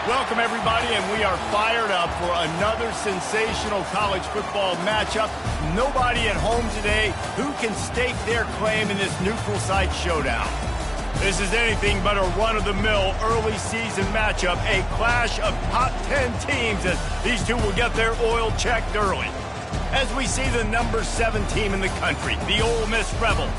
Welcome, everybody, and we are fired up for another sensational college football matchup. Nobody at home today who can stake their claim in this neutral site showdown. This is anything but a run-of-the-mill early season matchup, a clash of top 10 teams as these two will get their oil checked early. As we see the number 7 team in the country, the Ole Miss Rebels,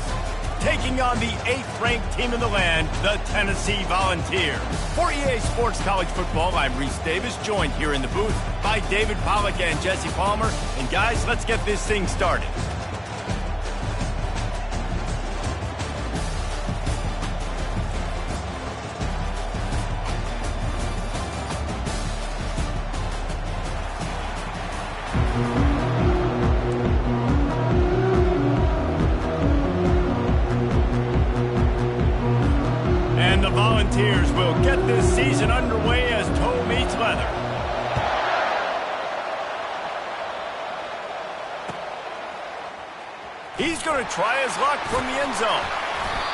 taking on the 8th-ranked team in the land, the Tennessee Volunteers. For EA Sports College Football, I'm Reese Davis, joined here in the booth by David Pollack and Jesse Palmer. And guys, let's get this thing started. Volunteers will get this season underway as toe meets leather. He's going to try his luck from the end zone.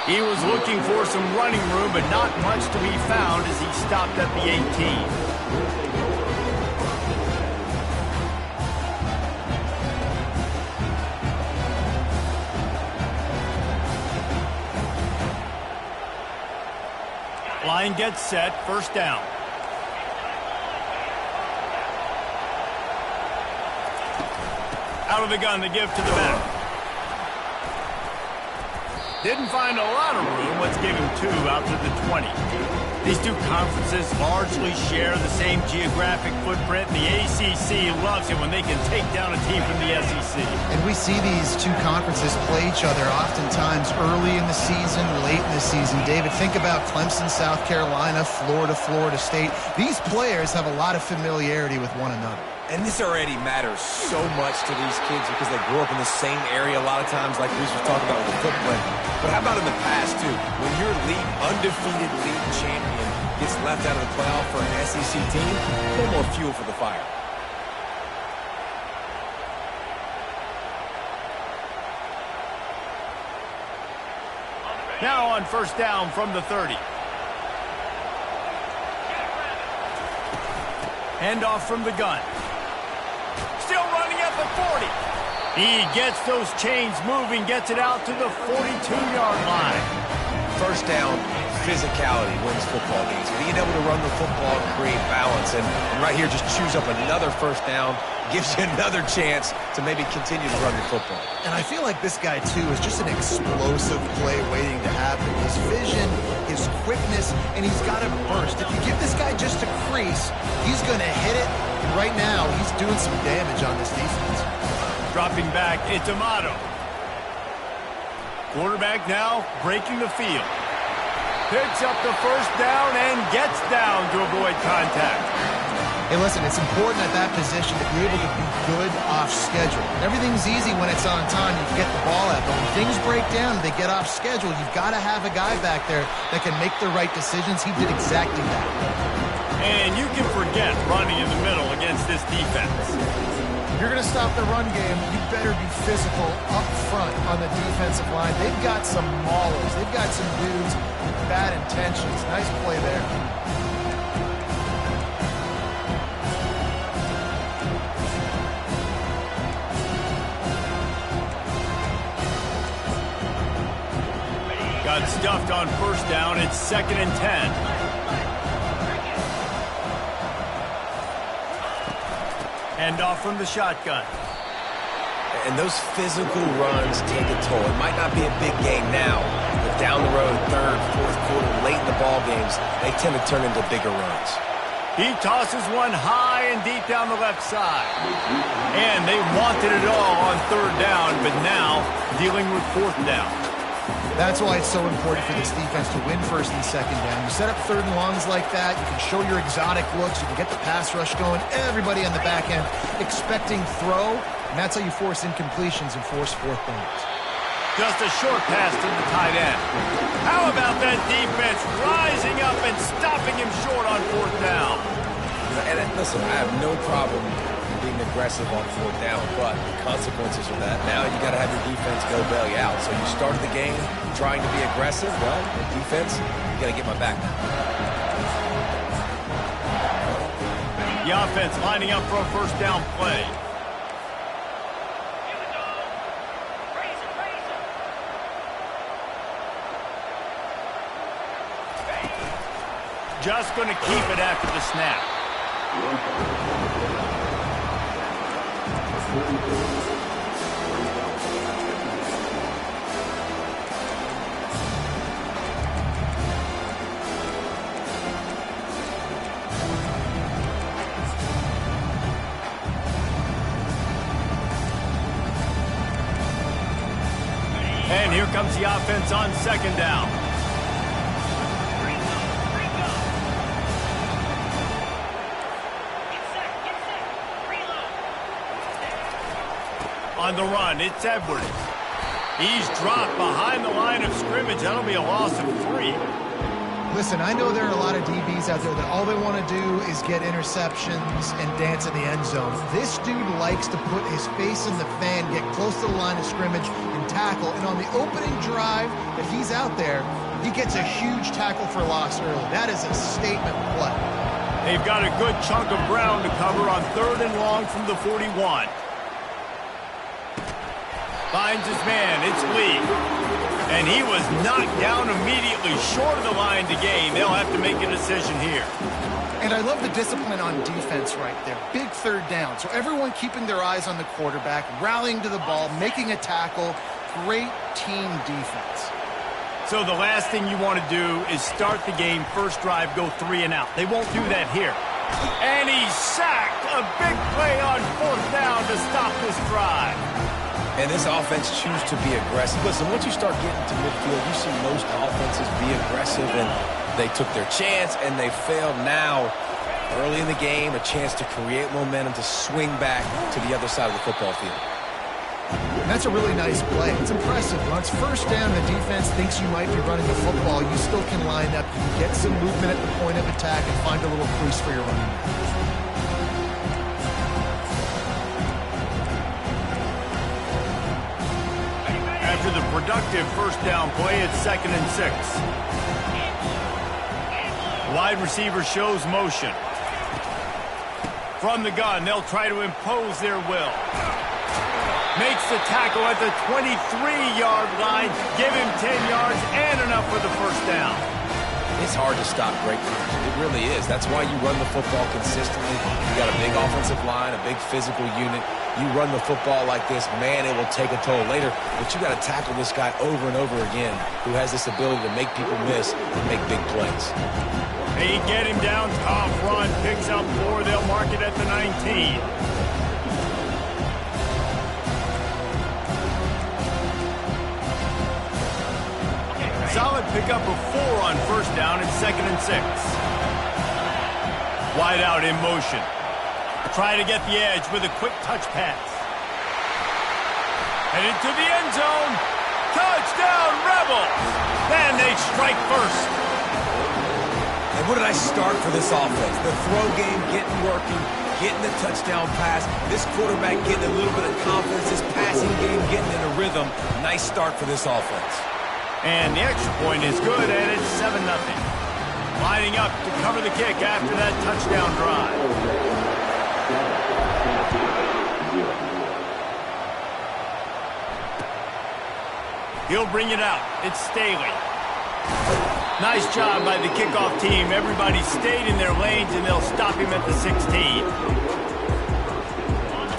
He was looking for some running room, but not much to be found as he stopped at the 18. Line gets set, first down. Out of the gun, the give to the back. Didn't find a lot of room. Let's give him 2 out to the 20. These two conferences largely share the same geographic footprint. The ACC loves it when they can take down a team from the SEC. And we see these two conferences play each other oftentimes early in the season, late in the season. David, think about Clemson, South Carolina, Florida, Florida State. These players have a lot of familiarity with one another. And this already matters so much to these kids because they grew up in the same area a lot of times, like Reese was talking about with the football. But how about in the past, too? When your undefeated league champion gets left out of the playoff for an SEC team, a little more fuel for the fire. Now on first down from the 30. Handoff from the gun. Still running at the 40. He gets those chains moving, gets it out to the 42-yard line. First down, physicality wins football games. Being able to run the football and create balance. And right here, just choose up another first down, gives you another chance to maybe continue to run the football. And I feel like this guy, too, is just an explosive play waiting to happen. His vision, his quickness, and he's got a burst. If you give this guy just a crease, he's going to hit it. And right now, he's doing some damage on this defense. Dropping back, it's Amato. Quarterback now breaking the field. Picks up the first down and gets down to avoid contact. Hey, listen, it's important at that position to be able to be good off schedule. Everything's easy when it's on time. You can get the ball out. But when things break down and they get off schedule, you've got to have a guy back there that can make the right decisions. He did exactly that. And you can forget running in the middle against this defense. If you're going to stop the run game, you better be physical up front on the defensive line. They've got some maulers. They've got some dudes with bad intentions. Nice play there. Got stuffed on first down. It's 2nd and 10. Handoff from the shotgun. And those physical runs take a toll. It might not be a big game now, but down the road, 3rd, 4th quarter, late in the ball games, they tend to turn into bigger runs. He tosses one high and deep down the left side. And they wanted it all on 3rd down, but now dealing with 4th down. That's why it's so important for this defense to win 1st and 2nd down. You set up 3rd and longs like that, you can show your exotic looks, you can get the pass rush going, everybody on the back end expecting throw, and that's how you force incompletions and force 4th downs. Just a short pass to the tight end. How about that defense rising up and stopping him short on 4th down? And listen, I have no problem being aggressive on 4th down, but the consequences of that, now you got to have your defense go bail you out. So you started the game trying to be aggressive. Well, the defense, you got to get my back now. The offense lining up for a first down play. Just going to keep it after the snap. And here comes the offense on second down. On the run, it's Edwards. He's dropped behind the line of scrimmage. That'll be a loss of 3. Listen, I know there are a lot of DBs out there that all they want to do is get interceptions and dance in the end zone. This dude likes to put his face in the fan, get close to the line of scrimmage, and tackle. And on the opening drive, if he's out there, he gets a huge tackle for loss early. That is a statement play. They've got a good chunk of ground to cover on 3rd and long from the 41. Finds his man, it's Lee. And he was knocked down immediately short of the line to gain. They'll have to make a decision here. And I love the discipline on defense right there. Big 3rd down. So everyone keeping their eyes on the quarterback, rallying to the ball, making a tackle. Great team defense. So the last thing you want to do is start the game, first drive, go 3 and out. They won't do that here. And he's sacked. A big play on 4th down to stop this drive. And this offense choose to be aggressive. Listen, once you start getting to midfield, you see most offenses be aggressive, and they took their chance, and they failed. Now, early in the game, a chance to create momentum, to swing back to the other side of the football field. And that's a really nice play. It's impressive. When it's first down, the defense thinks you might be running the football. You still can line up. You can get some movement at the point of attack and find a little crease for your running back. After the productive first down play, it's 2nd and 6. Wide receiver shows motion. From the gun, they'll try to impose their will. Makes the tackle at the 23-yard line. Give him 10 yards and enough for the first down. It's hard to stop great teams. It really is. That's why you run the football consistently. You got a big offensive line, a big physical unit. You run the football like this, man, it will take a toll later. But you got to tackle this guy over and over again who has this ability to make people miss and make big plays. They get him down, tough run, picks up 4. They'll mark it at the 19. Solid pickup of 4 on first down and 2nd and 6. Wide out in motion. Try to get the edge with a quick touch pass. And into the end zone. Touchdown, Rebels! And they strike first. And what did I start for this offense? The throw game getting working, getting the touchdown pass. This quarterback getting a little bit of confidence. This passing game getting in a rhythm. Nice start for this offense. And the extra point is good, and it's 7-0. Lining up to cover the kick after that touchdown drive. He'll bring it out. It's Staley. Nice job by the kickoff team. Everybody stayed in their lanes, and they'll stop him at the 16.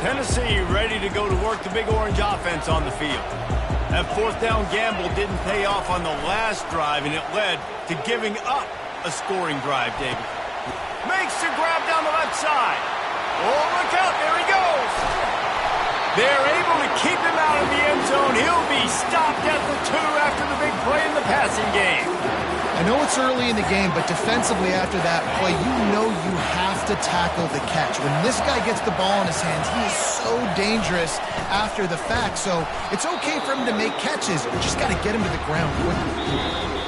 Tennessee ready to go to work the Big Orange offense on the field. That 4th down gamble didn't pay off on the last drive, and it led to giving up a scoring drive, David. Makes the grab down the left side. Oh, look out. There he goes. They're able to keep him out of the end zone. He'll be stopped at the 2 after the big play in the passing game. I know it's early in the game, but defensively after that play, you know you have to tackle the catch. When this guy gets the ball in his hands, he is so dangerous after the fact. So it's okay for him to make catches. You just got to get him to the ground quickly.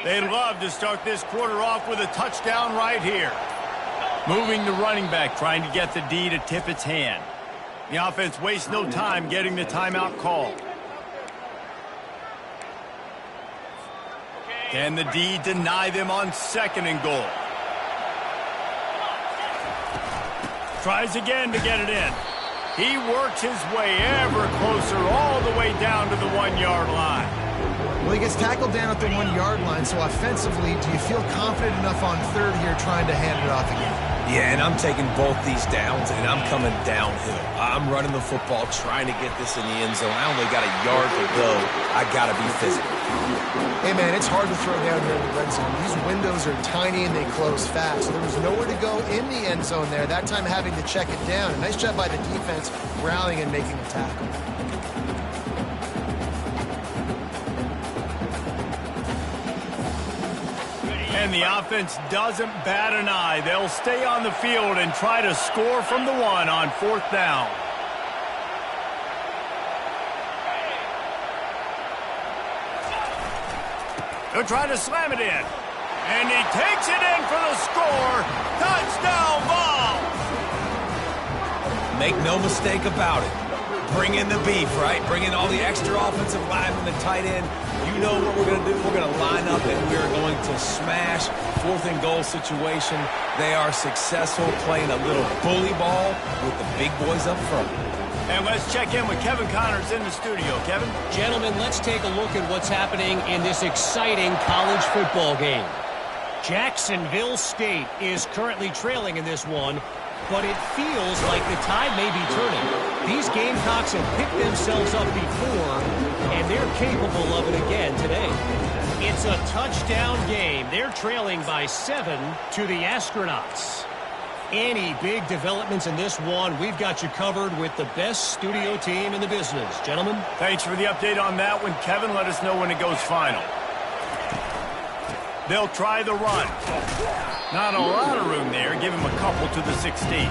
They'd love to start this quarter off with a touchdown right here. Moving the running back, trying to get the D to tip its hand. The offense wastes no time getting the timeout called. Can the D deny them on 2nd and goal? Tries again to get it in. He works his way ever closer all the way down to the 1-yard line. Well, he gets tackled down at the 1-yard line, so offensively, do you feel confident enough on 3rd here trying to hand it off again? Yeah, and I'm taking both these downs, and I'm coming downhill. I'm running the football, trying to get this in the end zone. I only got a yard to go. I got to be physical. Hey, man, it's hard to throw down here in the red zone. These windows are tiny and they close fast. So there was nowhere to go in the end zone there, that time having to check it down. A nice job by the defense rallying and making a tackle. And the offense doesn't bat an eye. They'll stay on the field and try to score from the 1 on 4th down. They'll try to slam it in. And he takes it in for the score. Touchdown ball. Make no mistake about it. Bring in the beef, right? Bring in all the extra offensive linemen, the tight end. You know what we're going to do. We're going to line up and we're going to smash 4th and goal situation. They are successful playing a little bully ball with the big boys up front. And let's check in with Kevin Connors in the studio. Kevin? Gentlemen, let's take a look at what's happening in this exciting college football game. Jacksonville State is currently trailing in this one, but it feels like the tide may be turning. These Gamecocks have picked themselves up before, and they're capable of it again today. It's a touchdown game. They're trailing by 7 to the Astronauts. Any big developments in this one, we've got you covered with the best studio team in the business. Gentlemen? Thanks for the update on that one, Kevin. Let us know when it goes final. They'll try the run. Not a lot of room there. Give him a couple to the 16.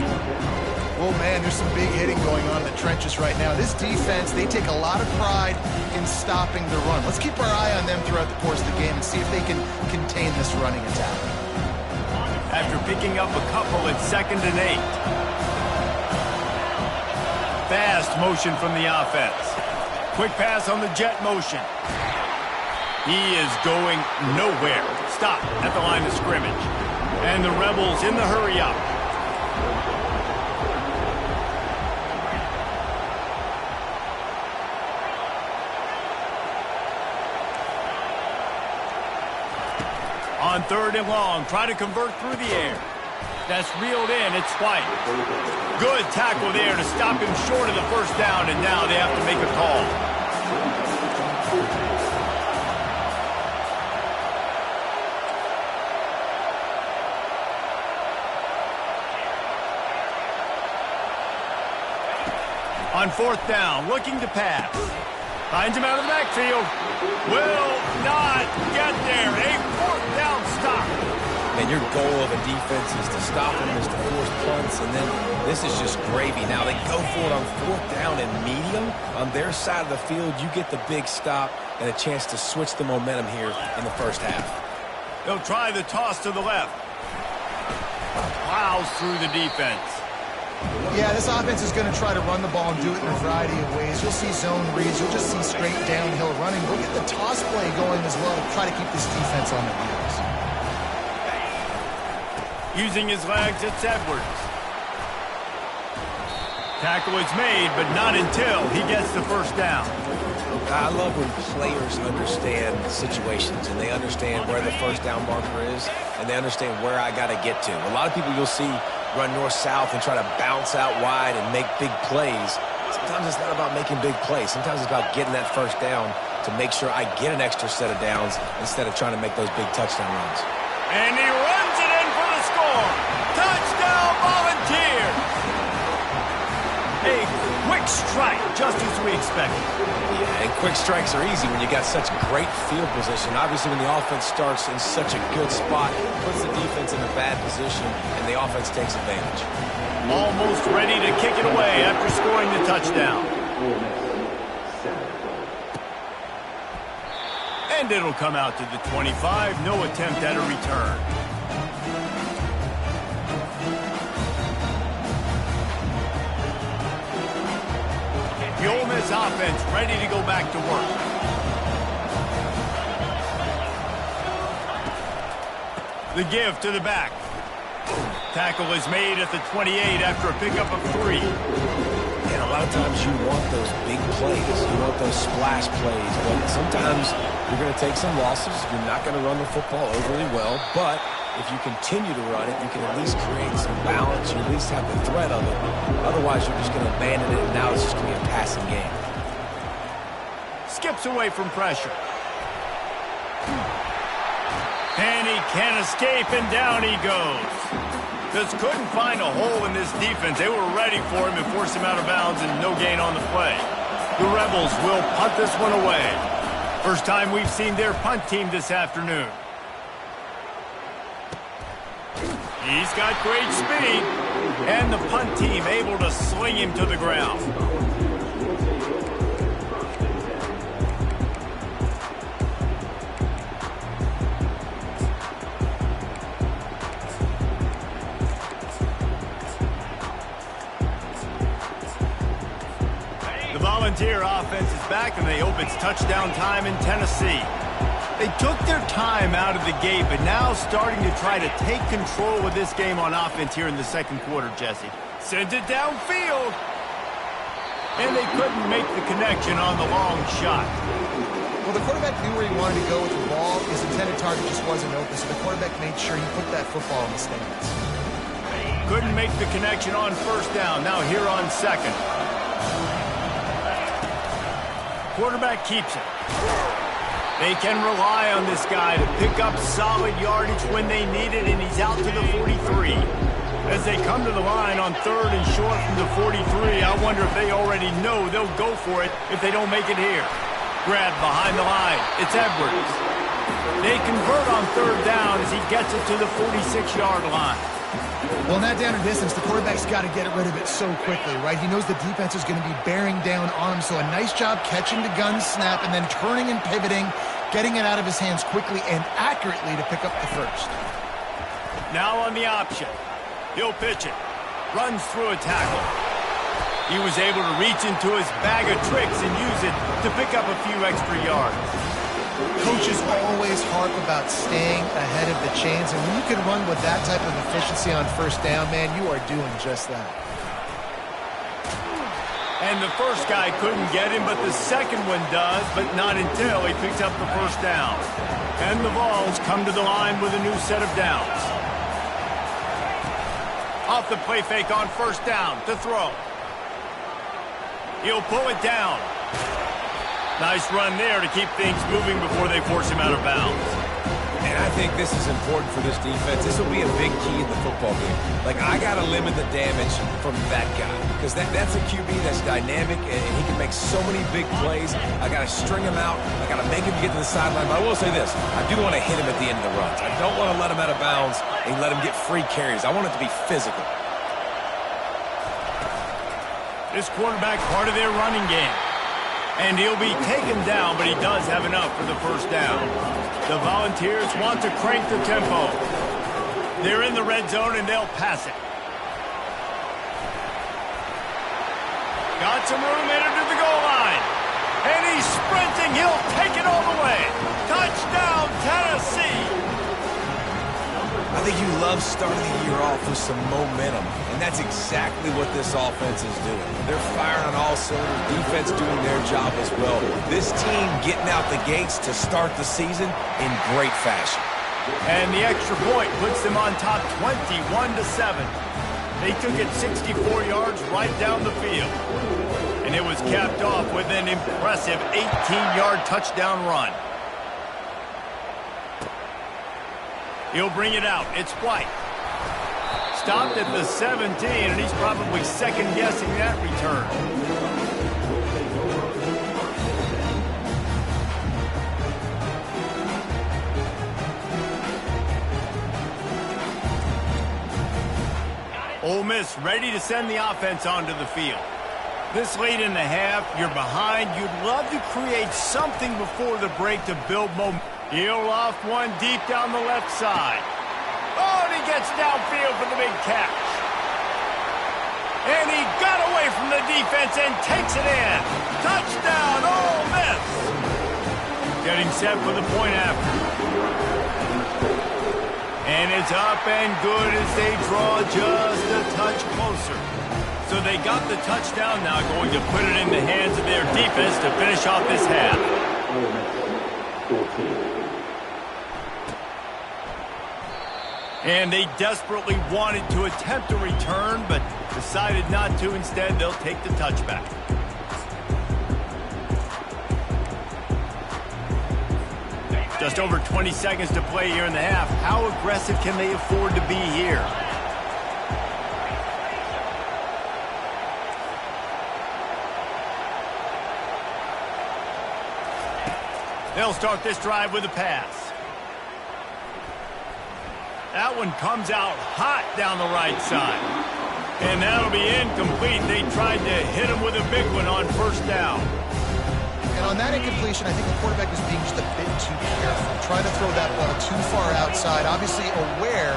Oh, man, there's some big hitting going on in the trenches right now. This defense, they take a lot of pride in stopping the run. Let's keep our eye on them throughout the course of the game and see if they can contain this running attack. After picking up a couple at 2nd and 8. Fast motion from the offense. Quick pass on the jet motion. He is going nowhere. Stop at the line of scrimmage. And the Rebels in the hurry up. On 3rd and long, try to convert through the air. That's reeled in. It's White. Good tackle there to stop him short of the 1st down, and now they have to make a call. On 4th down, looking to pass. Finds him out of the backfield. Will not get there. A 4th down stop. And your goal of a defense is to stop them, is to force punts, and then this is just gravy. Now they go for it on 4th down and medium. On their side of the field, you get the big stop and a chance to switch the momentum here in the 1st half. They'll try the toss to the left. Plows through the defense. Yeah, this offense is going to try to run the ball and do it in a variety of ways. You'll see zone reads. You'll just see straight downhill running. We'll get the toss play going as well to try to keep this defense on their heels. Using his legs, it's Edwards. Tackle is made, but not until he gets the 1st down. I love when players understand situations and they understand where the 1st down marker is and they understand where I got to get to. A lot of people you'll see run north-south and try to bounce out wide and make big plays. Sometimes it's not about making big plays. Sometimes it's about getting that 1st down to make sure I get an extra set of downs instead of trying to make those big touchdown runs. And he runs it in for the score. Touchdown Volunteers. A quick strike, just as we expected. Yeah, and quick strikes are easy when you got such great field position. Obviously, when the offense starts in such a good spot, puts the defense in a bad position, and the offense takes advantage. Almost ready to kick it away after scoring the touchdown. And it'll come out to the 25. No attempt at a return. The Ole Miss offense ready to go back to work. The give to the back. Tackle is made at the 28 after a pickup of 3. And a lot of times you want those big plays. You want those splash plays. But sometimes you're going to take some losses. You're not going to run the football overly well. But if you continue to run it, you can at least create some balance. You at least have the threat of it. Otherwise, you're just going to abandon it, and now it's just going to be a passing game. Skips away from pressure. And he can't escape, and down he goes. Just couldn't find a hole in this defense. They were ready for him and forced him out of bounds, and no gain on the play. The Rebels will punt this one away. First time we've seen their punt team this afternoon. He's got great speed, and the punt team able to sling him to the ground. The Volunteer offense is back, and they hope it's touchdown time in Tennessee. They took their time out of the gate, but now starting to try to take control of this game on offense here in the second quarter, Jesse. Sends it downfield. And they couldn't make the connection on the long shot. Well, the quarterback knew where he wanted to go with the ball. His intended target just wasn't open, so the quarterback made sure he put that football in the stands. Couldn't make the connection on first down. Now here on second. Quarterback keeps it. They can rely on this guy to pick up solid yardage when they need it, and he's out to the 43. As they come to the line on third and short from the 43, I wonder if they already know they'll go for it if they don't make it here. Grab behind the line. It's Edwards. They convert on third down as he gets it to the 46-yard line. Well, in that down and distance, the quarterback's got to get rid of it so quickly, right? He knows the defense is going to be bearing down on him, so a nice job catching the gun snap and then turning and pivoting, getting it out of his hands quickly and accurately to pick up the first. Now on the option. He'll pitch it. Runs through a tackle. He was able to reach into his bag of tricks and use it to pick up a few extra yards. Coaches always harp about staying ahead of the chains, and when you can run with that type of efficiency on first down, man, you are doing just that. And the first guy couldn't get him, but the second one does, but not until he picks up the first down. And the Vols come to the line with a new set of downs. Off the play fake on first down to throw. He'll pull it down. Nice run there to keep things moving before they force him out of bounds. And I think this is important for this defense. This will be a big key in the football game. Like, I got to limit the damage from that guy because that's a QB that's dynamic, and he can make so many big plays. I got to string him out. I got to make him get to the sideline. But I will say this. I do want to hit him at the end of the runs. I don't want to let him out of bounds and let him get free carries. I want it to be physical. This quarterback part of their running game. And he'll be taken down, but he does have enough for the first down. The Volunteers want to crank the tempo. They're in the red zone, and they'll pass it. Got some room in to the goal line. And he's sprinting. He'll take it all the way. Touchdown, Tennessee. I think you love starting the year off with some momentum, and that's exactly what this offense is doing. They're firing on all cylinders, defense doing their job as well. This team getting out the gates to start the season in great fashion. And the extra point puts them on top 21-7. They took it 64 yards right down the field. And it was capped off with an impressive 18-yard touchdown run. He'll bring it out. It's White. Stopped at the 17, and he's probably second-guessing that return. Ole Miss ready to send the offense onto the field. This late in the half, you're behind. You'd love to create something before the break to build momentum. He'll off one deep down the left side. Oh, and he gets downfield for the big catch. And he got away from the defense and takes it in. Touchdown, Ole Miss. Getting set for the point after. And it's up and good as they draw just a touch closer. So they got the touchdown, now going to put it in the hands of their defense to finish off this half. And they desperately wanted to attempt a return, but decided not to. Instead, they'll take the touchback. Just over 20 seconds to play here in the half. How aggressive can they afford to be here? They'll start this drive with a pass. That one comes out hot down the right side. And that'll be incomplete. They tried to hit him with a big one on first down. And on that incompletion, I think the quarterback was being just a bit too careful, trying to throw that ball too far outside, obviously aware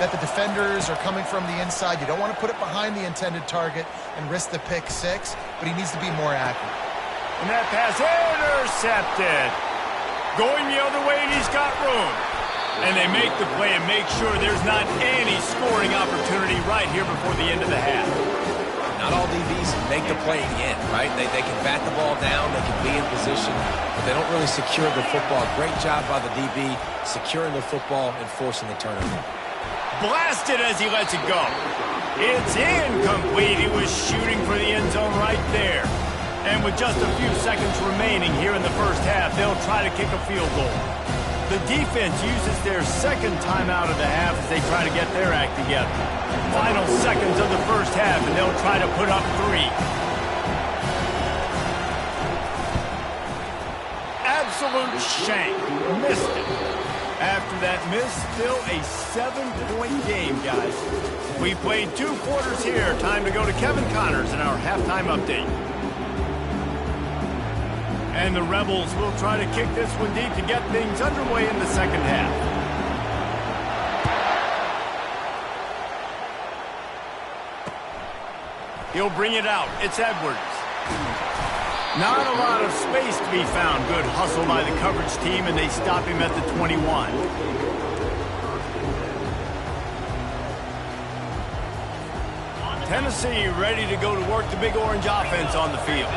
that the defenders are coming from the inside. You don't want to put it behind the intended target and risk the pick six, but he needs to be more accurate. And that pass intercepted. Going the other way, and he's got room. And they make the play and make sure there's not any scoring opportunity right here before the end of the half. Not all DBs make the play at the end, right? They can bat the ball down, they can be in position, but they don't really secure the football. Great job by the DB securing the football and forcing the turnover. Blasted as he lets it go. It's incomplete. He was shooting for the end zone right there. And with just a few seconds remaining here in the first half, they'll try to kick a field goal. The defense uses their second timeout of the half as they try to get their act together. Final seconds of the first half, and they'll try to put up 3. Absolute shank. Missed it. After that miss, still a 7-point game, guys. We played 2 quarters here. Time to go to Kevin Connors in our halftime update. And the Rebels will try to kick this one deep to get things underway in the second half. He'll bring it out. It's Edwards. Not a lot of space to be found. Good hustle by the coverage team, and they stop him at the 21. Tennessee ready to go to work the Big Orange offense on the field.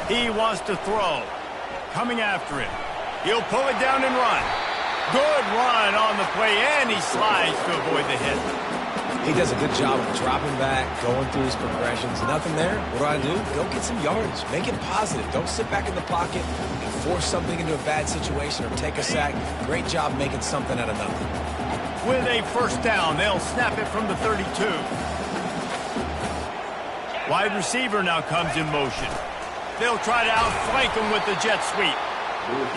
He wants to throw. Coming after it. He'll pull it down and run. Good run on the play, and he slides to avoid the hit. He does a good job of dropping back, going through his progressions. Nothing there. What do? Go get some yardage. Make it positive. Don't sit back in the pocket and force something into a bad situation or take a sack. Great job making something out of nothing. With a first down, they'll snap it from the 32. Wide receiver now comes in motion. They'll try to outflank him with the jet sweep.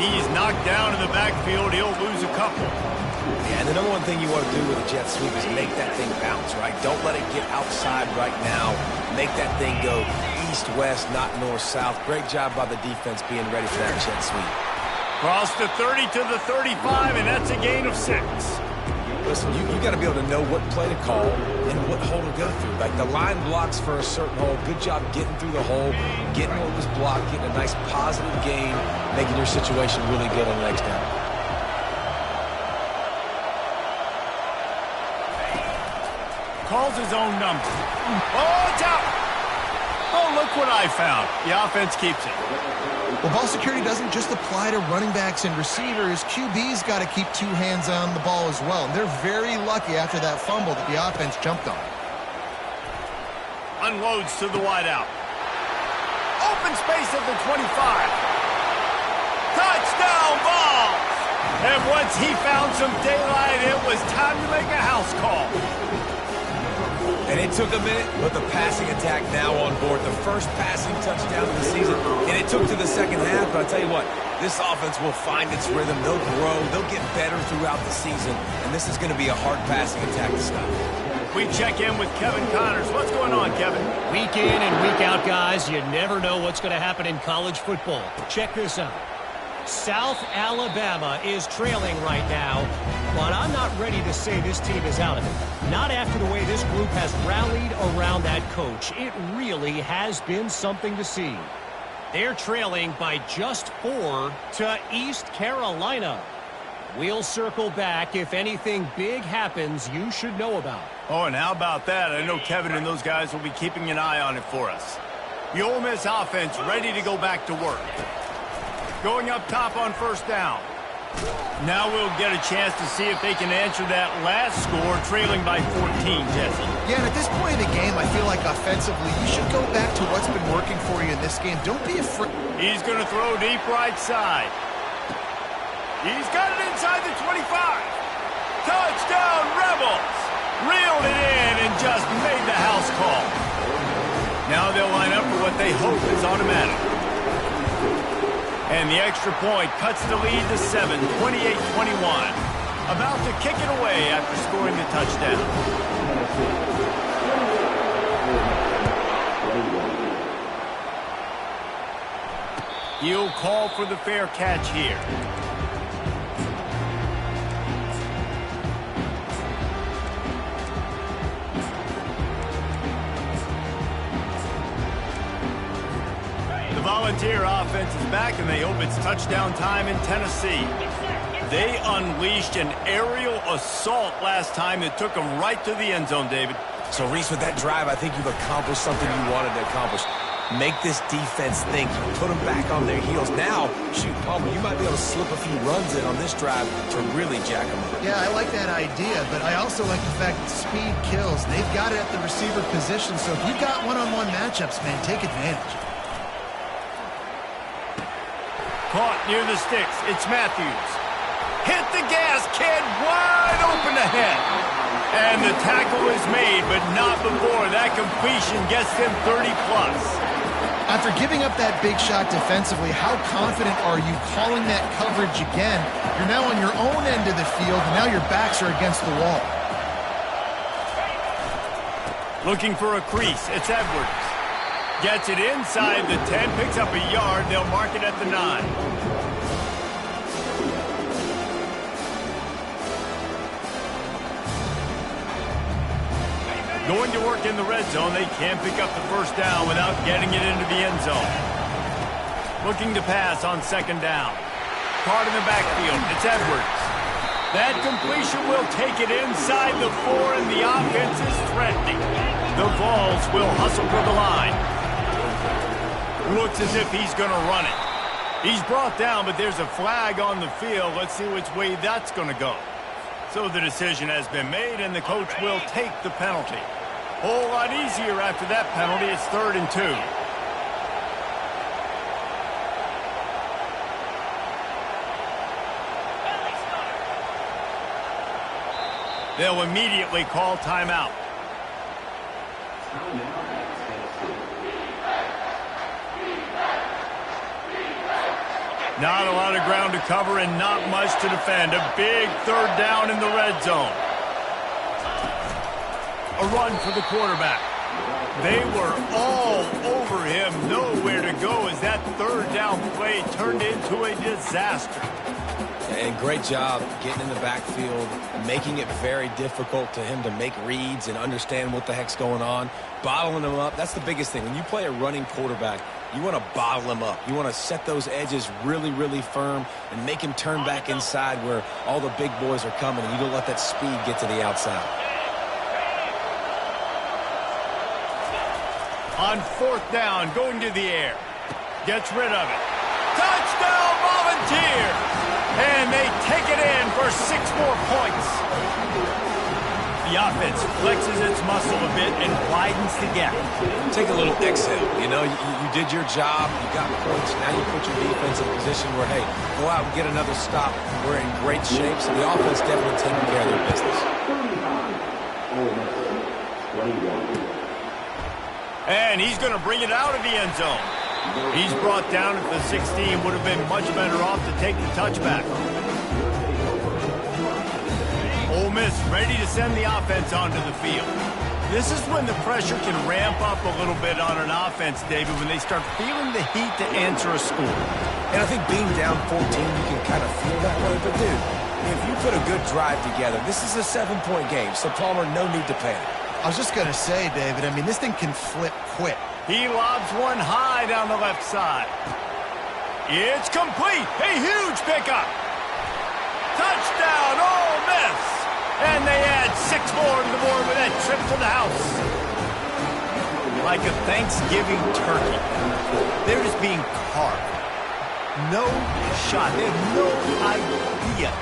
He's knocked down in the backfield. He'll lose a couple. Yeah, and the number one thing you want to do with a jet sweep is make that thing bounce, right? Don't let it get outside right now. Make that thing go east-west, not north-south. Great job by the defense being ready for that jet sweep. Cross the 30 to the 35, and that's a gain of 6. Listen, you got to be able to know what play to call and what hole to go through. Like the line blocks for a certain hole. Good job getting through the hole, getting what was blocked, getting a nice positive gain, making your situation really good on the next down. Calls his own number. Oh, it's out. Oh, look what I found. The offense keeps it. Well, ball security doesn't just apply to running backs and receivers. QB's got to keep 2 hands on the ball as well. And they're very lucky after that fumble that the offense jumped on. Unloads to the wideout. Open space at the 25. Touchdown ball! And once he found some daylight, it was time to make a house call. And it took a minute, but the passing attack now on board. The first passing touchdown of the season, and it took to the second half. But I'll tell you what, this offense will find its rhythm. They'll grow. They'll get better throughout the season. And this is going to be a hard passing attack to stop. We check in with Kevin Connors. What's going on, Kevin? Week in and week out, guys, you never know what's going to happen in college football. Check this out. South Alabama is trailing right now, but I'm not ready to say this team is out of it. Not after the way this group has rallied around that coach. It really has been something to see. They're trailing by just 4 to East Carolina. We'll circle back if anything big happens you should know about. Oh, and how about that? I know Kevin and those guys will be keeping an eye on it for us. The Ole Miss offense ready to go back to work. Going up top on first down. Now we'll get a chance to see if they can answer that last score, trailing by 14, Jesse. Yeah, and at this point in the game, I feel like offensively, you should go back to what's been working for you in this game. Don't be afraid. He's going to throw deep right side. He's got it inside the 25. Touchdown, Rebels! Reeled it in and just made the house call. Now they'll line up for what they hope is automatic. And the extra point cuts the lead to 7, 28-21. About to kick it away after scoring the touchdown. He'll call for the fair catch here. The Volunteer offense is back, and they hope it's touchdown time in Tennessee. They unleashed an aerial assault last time that took them right to the end zone, David. So, Reese, with that drive, I think you've accomplished something you wanted to accomplish. Make this defense think. Put them back on their heels. Now, shoot, Palmer, you might be able to slip a few runs in on this drive to really jack them up. Yeah, I like that idea, but I also like the fact that speed kills. They've got it at the receiver position, so if you've got one-on-one matchups, man, take advantage. Caught near the sticks. It's Matthews. Hit the gas, kid. Wide open ahead. And the tackle is made, but not before that completion gets them 30-plus. After giving up that big shot defensively, how confident are you calling that coverage again? You're now on your own end of the field, and now your backs are against the wall. Looking for a crease. It's Edwards. Gets it inside the 10, picks up a yard. They'll mark it at the 9. Going to work in the red zone. They can't pick up the first down without getting it into the end zone. Looking to pass on second down. Caught in the backfield. It's Edwards. That completion will take it inside the 4, and the offense is threatening. The Vols will hustle for the line. Looks as if he's going to run it. He's brought down, but there's a flag on the field. Let's see which way that's going to go. So the decision has been made, and the coach will take the penalty. Whole lot easier after that penalty. It's 3rd and 2. They'll immediately call timeout. Not a lot of ground to cover and not much to defend. A big 3rd down in the red zone. A run for the quarterback. They were all over him. Nowhere to go as that 3rd down play turned into a disaster. And great job getting in the backfield, making it very difficult to him to make reads and understand what the heck's going on. Bottling him up, that's the biggest thing. When you play a running quarterback, you want to bottle him up. You want to set those edges really, really firm and make him turn back inside where all the big boys are coming, and you don't let that speed get to the outside. On 4th down, going to the air. Gets rid of it. Touchdown, Volunteers! And they take it in for 6 more points. The offense flexes its muscle a bit and widens the gap. Take a little exhale. You know, you did your job. You got points. Now you put your defense in a position where, hey, go out and get another stop. We're in great shape, so the offense definitely taking care of their business. And he's going to bring it out of the end zone. He's brought down at the 16. Would have been much better off to take the touchback. Ole Miss ready to send the offense onto the field. This is when the pressure can ramp up a little bit on an offense, David, when they start feeling the heat to answer a score. And I think being down 14, you can kind of feel that way. But, dude, if you put a good drive together, this is a 7-point game. So, Palmer, no need to panic. I was just going to say, David, I mean, this thing can flip quick. He lobs one high down the left side. It's complete. A huge pickup. Touchdown, Ole Miss. And they add 6 more to the board with that trip to the house. Like a Thanksgiving turkey. They're just being carved. No shot. They have no idea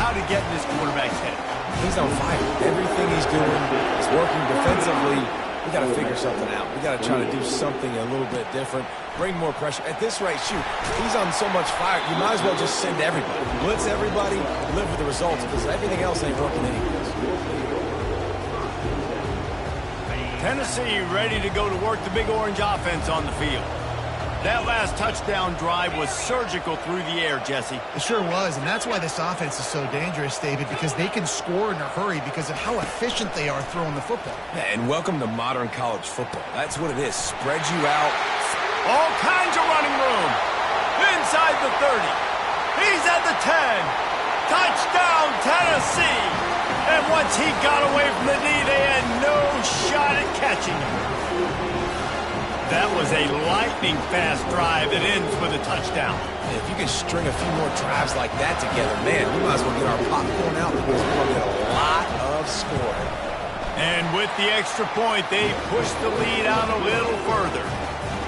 how to get in this quarterback's head. He's on fire. Everything he's doing is working defensively. We got to figure something out. We got to try to do something a little bit different. Bring more pressure. At this rate, shoot, he's on so much fire, you might as well just send everybody. Blitz everybody, live with the results, because everything else ain't working anyways. Tennessee ready to go to work the Big Orange offense on the field. That last touchdown drive was surgical through the air, Jesse. It sure was, and that's why this offense is so dangerous, David, because they can score in a hurry because of how efficient they are throwing the football. Yeah, and welcome to modern college football. That's what it is. Spread you out. All kinds of running room. Inside the 30. He's at the 10. Touchdown, Tennessee. And once he got away from the knee, they had no shot at catching him. That was a lightning-fast drive that ends with a touchdown. If you can string a few more drives like that together, man, we might as well get our popcorn out because we're going to get a lot of scoring. And with the extra point, they push the lead out a little further.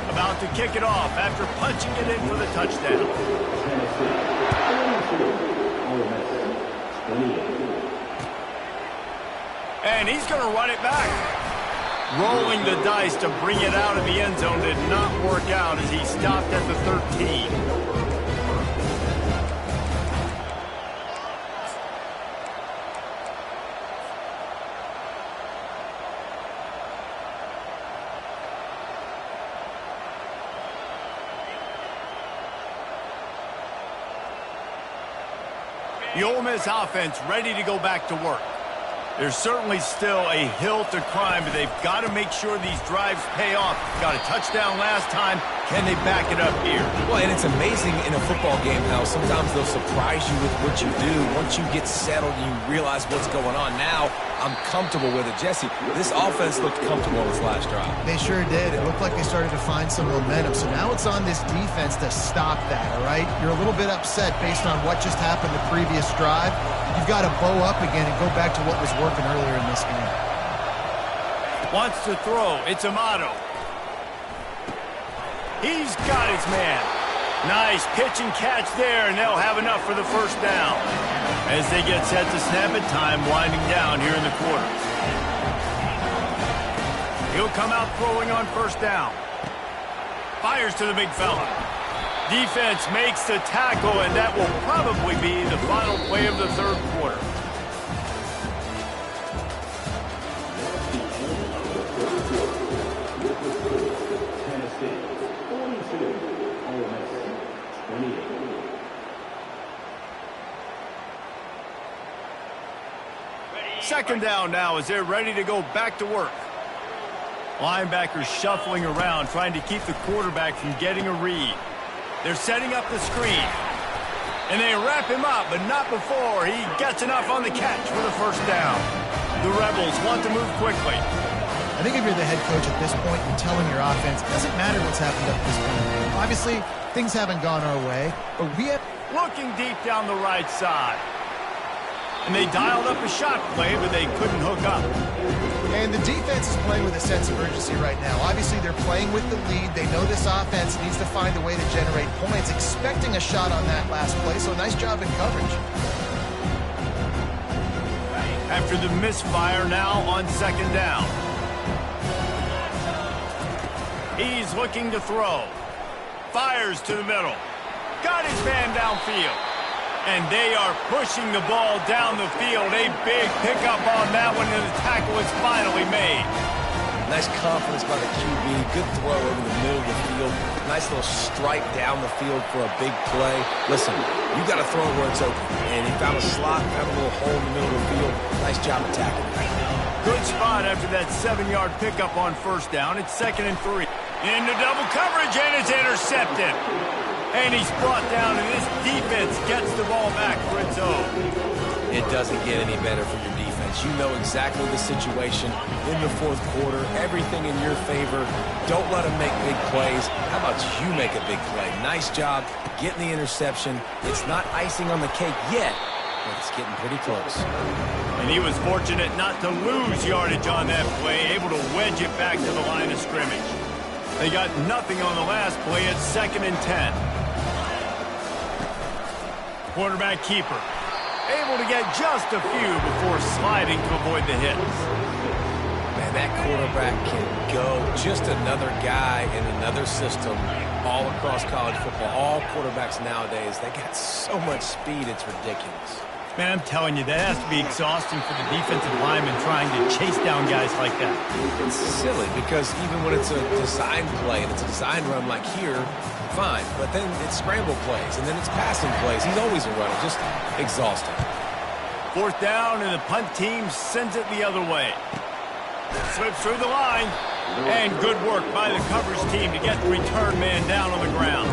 About to kick it off after punching it in for the touchdown. And he's going to run it back. Rolling the dice to bring it out of the end zone did not work out as he stopped at the 13. The Ole Miss offense ready to go back to work. There's certainly still a hill to climb, but they've got to make sure these drives pay off. Got a touchdown last time. Can they back it up here? Well, and it's amazing in a football game how sometimes they'll surprise you with what you do. Once you get settled, you realize what's going on. Now, I'm comfortable with it. Jesse, this offense looked comfortable in this last drive. They sure did. It looked like they started to find some momentum. So now it's on this defense to stop that, all right? You're a little bit upset based on what just happened the previous drive. You've got to bow up again and go back to what was working earlier in this game. Wants to throw. It's Amato. He's got his man. Nice pitch and catch there, and they'll have enough for the first down. As they get set to snap it, time winding down here in the quarters. He'll come out throwing on first down. Fires to the big fella. Defense makes the tackle, and that will probably be the final play of the third quarter. Second down now as they're ready to go back to work. Linebackers shuffling around, trying to keep the quarterback from getting a read. They're setting up the screen. And they wrap him up, but not before he gets enough on the catch for the first down. The Rebels want to move quickly. I think if you're the head coach at this point, you're telling your offense, it doesn't matter what's happened up to this point. Obviously, things haven't gone our way, but we have... Looking deep down the right side. And they dialed up a shot play, but they couldn't hook up. And the defense is playing with a sense of urgency right now. Obviously, they're playing with the lead. They know this offense needs to find a way to generate points, expecting a shot on that last play, so nice job in coverage. After the misfire, now on second down. He's looking to throw. Fires to the middle. Got his man downfield. And they are pushing the ball down the field. A big pickup on that one, and the tackle is finally made. Nice confidence by the QB. Good throw over the middle of the field. Nice little stripe down the field for a big play. Listen, you got to throw it where it's open. And he found a slot, found a little hole in the middle of the field. Nice job attacking it. Good spot after that 7-yard pickup on first down. It's 2nd and 3. Into double coverage, and it's intercepted. And he's brought down, and this defense gets the ball back for its own. It doesn't get any better for your defense. You know exactly the situation in the fourth quarter. Everything in your favor. Don't let them make big plays. How about you make a big play? Nice job getting the interception. It's not icing on the cake yet, but it's getting pretty close. And he was fortunate not to lose yardage on that play, able to wedge it back to the line of scrimmage. They got nothing on the last play. It's 2nd and 10. Quarterback keeper. Able to get just a few before sliding to avoid the hits. Man, that quarterback can go. Just another guy in another system all across college football. All quarterbacks nowadays, they got so much speed, it's ridiculous. Man, I'm telling you, that has to be exhausting for the defensive lineman trying to chase down guys like that. It's silly because even when it's a design play and it's a design run like here, fine. But then it's scramble plays and then it's passing plays. He's always a runner, just exhausting. 4th down, and the punt team sends it the other way. Slips through the line, and good work by the coverage team to get the return man down on the ground.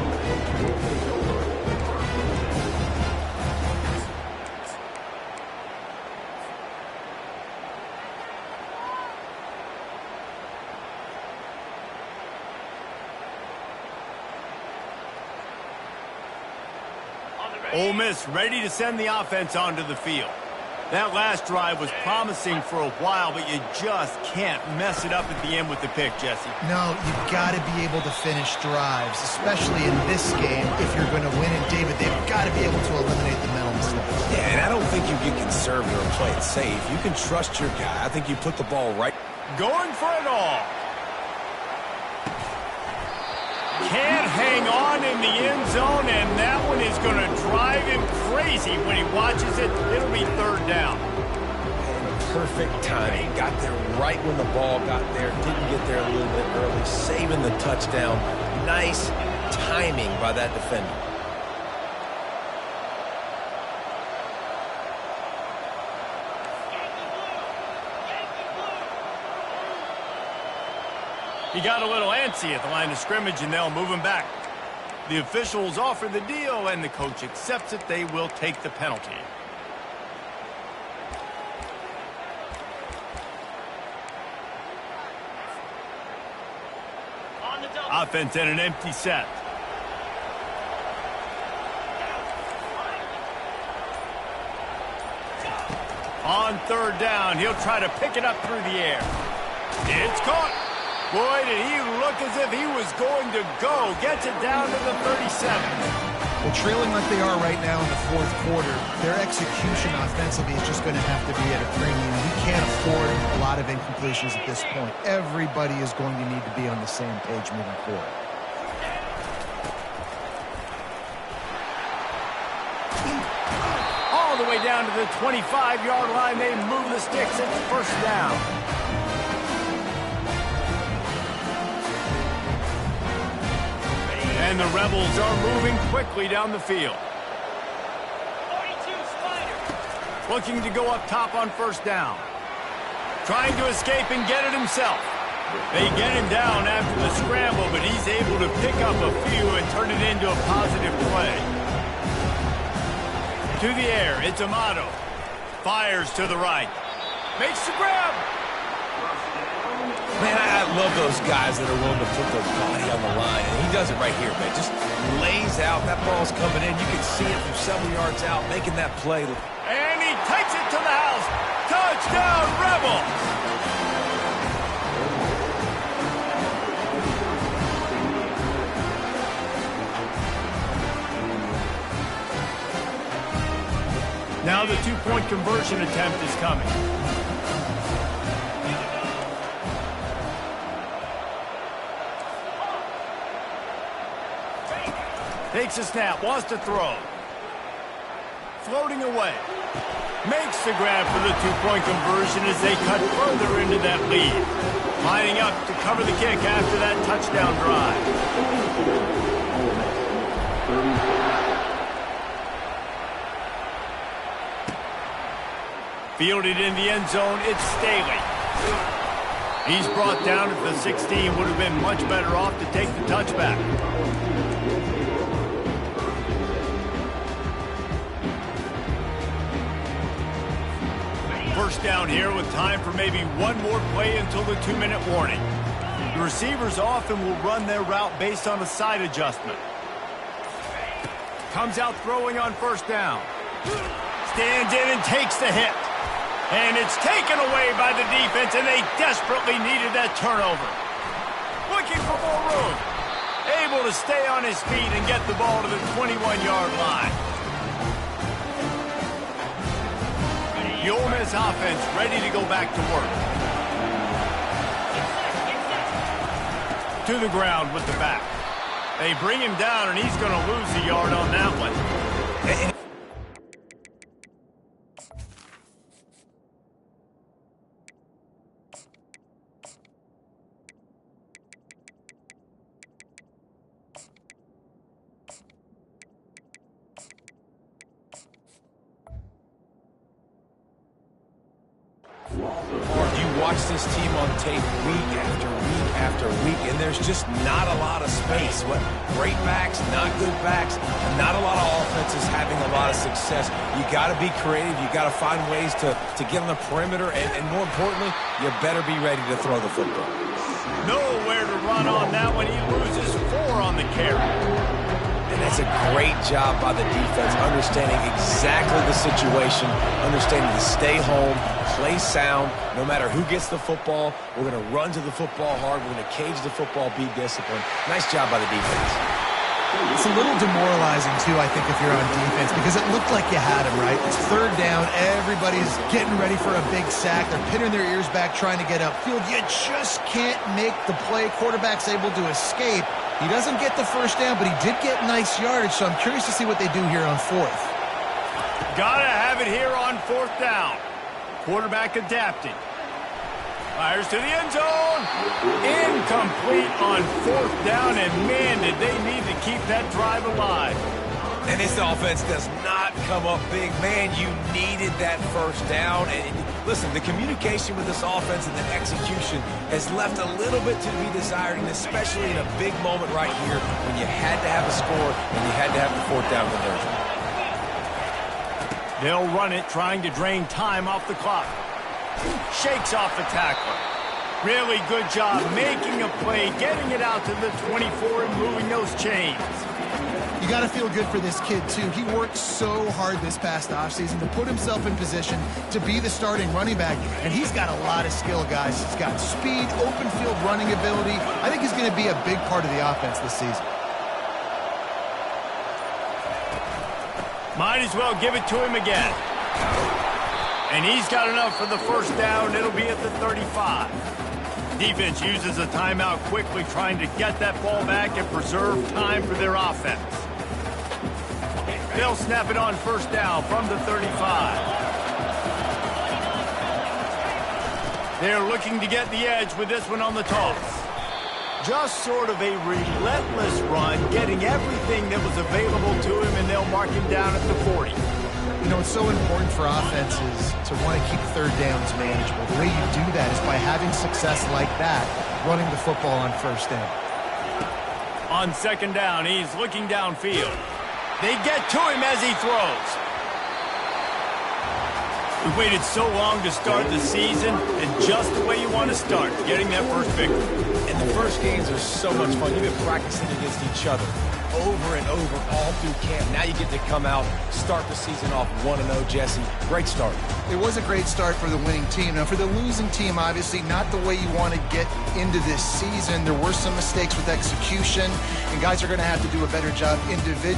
Ole Miss ready to send the offense onto the field. That last drive was promising for a while, but you just can't mess it up at the end with the pick, Jesse. No, you've got to be able to finish drives, especially in this game. If you're going to win it, David, they've got to be able to eliminate the mental mistakes. Yeah, and I don't think you get conservative and play it safe. You can trust your guy. I think you put the ball right. Going for it all. Can't hang on in the end zone, and that one is going to drive him crazy when he watches it. It'll be 3rd down. Perfect timing. Got there right when the ball got there. Didn't get there a little bit early. Saving the touchdown. Nice timing by that defender. He got a little antsy at the line of scrimmage, and they'll move him back. The officials offer the deal, and the coach accepts it. They will take the penalty. Offense in an empty set. On 3rd down, he'll try to pick it up through the air. It's caught. Boy, did he look as if he was going to go. Gets it down to the 37. Well, trailing like they are right now in the fourth quarter, their execution offensively is just going to have to be at a premium. You can't afford a lot of incompletions at this point. Everybody is going to need to be on the same page moving forward. All the way down to the 25-yard line. They move the sticks. It's 1st down. And the Rebels are moving quickly down the field. 42 Spider. Looking to go up top on 1st down. Trying to escape and get it himself. They get him down after the scramble, but he's able to pick up a few and turn it into a positive play. To the air, it's Amato. Fires to the right. Makes the grab. Man, I love those guys that are willing to put their body on the line, and he does it right here, man. Just lays out. That ball's coming in. You can see it from several yards out, making that play. And he takes it to the house. Touchdown, Rebels! Now the 2-point conversion attempt is coming. Takes a snap, wants to throw. Floating away. Makes the grab for the two-point conversion as they cut further into that lead. Lining up to cover the kick after that touchdown drive. Fielded in the end zone, it's Staley. He's brought down at the 16, would have been much better off to take the touchback. First down here with time for maybe one more play until the 2-minute warning. The receivers often will run their route based on a side adjustment. Comes out throwing on first down. Stands in and takes the hit. And it's taken away by the defense, and they desperately needed that turnover. Looking for more room. Able to stay on his feet and get the ball to the 21-yard line. The Ole Miss offense ready to go back to work. To the ground with the back. They bring him down, and he's going to lose a yard on that one. You watch this team on tape week after week after week, and there's just not a lot of space. Great backs, not good backs, not a lot of offenses having a lot of success. You got to be creative. You got to find ways to get on the perimeter, and more importantly, you better be ready to throw the football. Nowhere to run on that one. He loses 4 on the carry. And that's a great job by the defense, understanding exactly the situation, understanding to stay home, play sound. No matter who gets the football, we're going to run to the football hard. We're going to cage the football, be disciplined. Nice job by the defense. It's a little demoralizing, too, I think, if you're on defense, because it looked like you had him, right? It's third down. Everybody's getting ready for a big sack. They're pinning their ears back, trying to get upfield. You just can't make the play. Quarterback's able to escape. He doesn't get the first down, but he did get nice yardage, so I'm curious to see what they do here on fourth. Gotta have it here on fourth down. Quarterback adapting. Fires to the end zone. Incomplete on fourth down, and man, did they need to keep that drive alive. And this offense does not come up big. Man, you needed that first down. And listen, the communication with this offense and the execution has left a little bit to be desired, and especially in a big moment right here when you had to have a score and you had to have the fourth down conversion. They'll run it, trying to drain time off the clock. Shakes off the tackler. Really good job making a play, getting it out to the 24 and moving those chains. You got to feel good for this kid, too. He worked so hard this past offseason to put himself in position to be the starting running back, and he's got a lot of skill, guys. He's got speed, open field running ability. I think he's going to be a big part of the offense this season. Might as well give it to him again. And he's got enough for the first down. It'll be at the 35. Defense uses a timeout quickly, trying to get that ball back and preserve time for their offense. They'll snap it on first down from the 35. They're looking to get the edge with this one on the toss. Just sort of a relentless run, getting everything that was available to him, and they'll mark him down at the 40. You know, it's so important for offenses to want to keep third downs manageable. The way you do that is by having success like that, running the football on first down. On second down, he's looking downfield. They get to him as he throws. We waited so long to start the season, and just the way you want to start, getting that first victory. And the first games are so much fun. You've been practicing against each other over and over all through camp. Now you get to come out, start the season off 1-0, Jesse. Great start. It was a great start for the winning team. Now, for the losing team, obviously not the way you want to get into this season. There were some mistakes with execution, and guys are going to have to do a better job individually.